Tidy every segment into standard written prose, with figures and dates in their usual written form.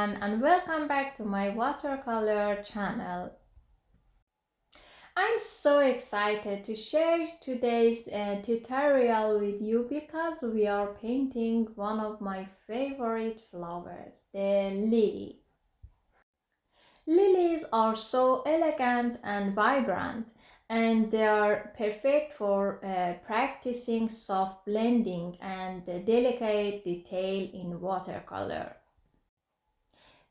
everyone, and welcome back to my watercolor channel. I'm so excited to share today's tutorial with you because we are painting one of my favorite flowers, the lily. Lilies are so elegant and vibrant, and they are perfect for practicing soft blending and delicate detail in watercolor.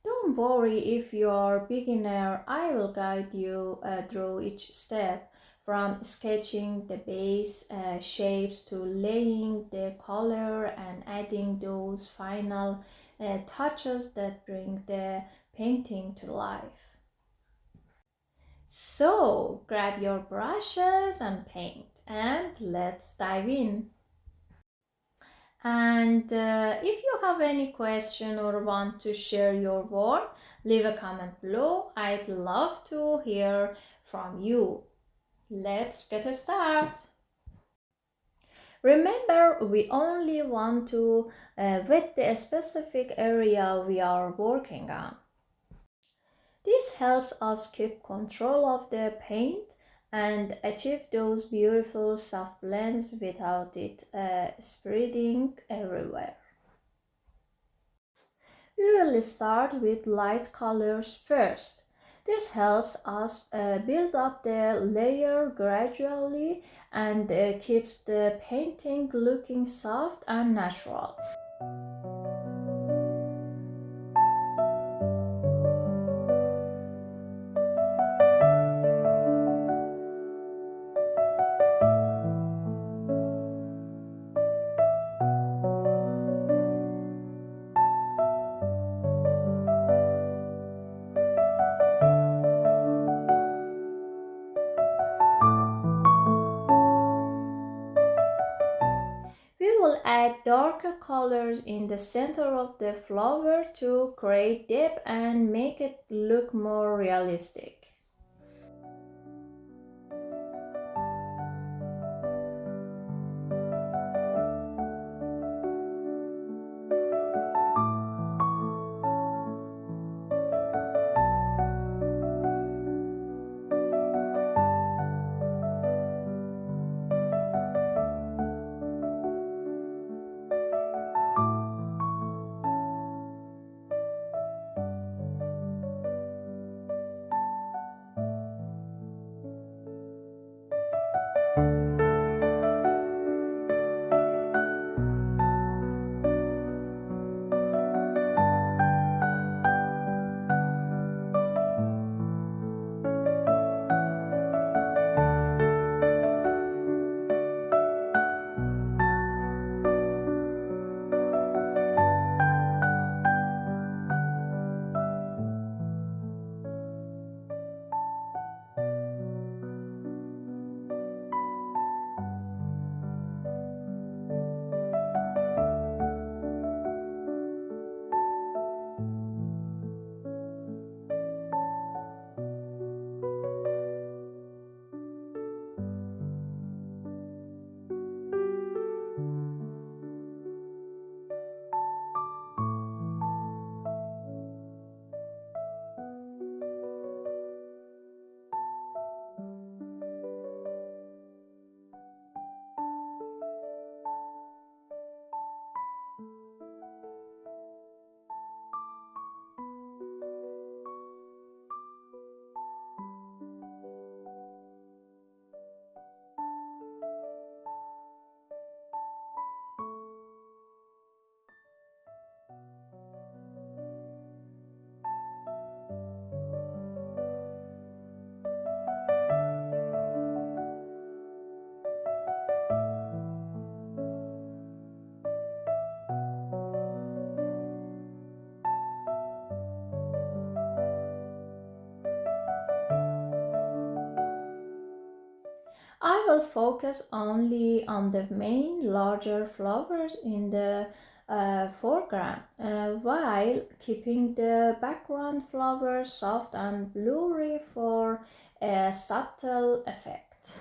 Don't worry if you are a beginner, I will guide you through each step from sketching the base shapes to laying the color and adding those final touches that bring the painting to life. So grab your brushes and paint and let's dive in. And if you have any question or want to share your work, leave a comment below. I'd love to hear from you. Let's get started. Remember, we only want to wet the specific area we are working on. This helps us keep control of the paint and achieve those beautiful soft blends without it spreading everywhere. We will start with light colors first. This helps us build up the layer gradually and keeps the painting looking soft and natural. We will add darker colors in the center of the flower to create depth and make it look more realistic. I will focus only on the main larger flowers in the foreground while keeping the background flowers soft and blurry for a subtle effect.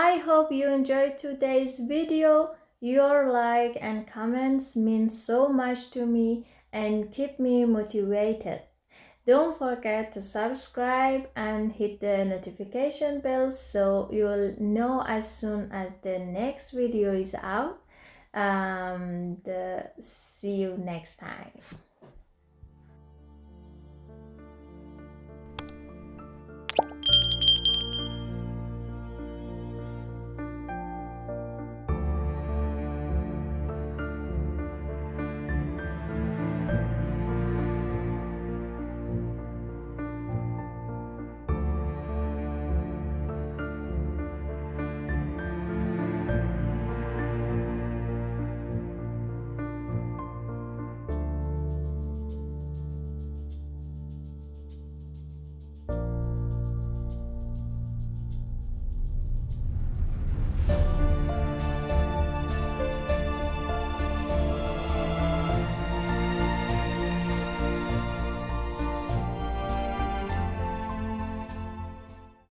I hope you enjoyed today's video. Your like and comments mean so much to me and keep me motivated. Don't forget to subscribe and hit the notification bell so you'll know as soon as the next video is out. See you next time.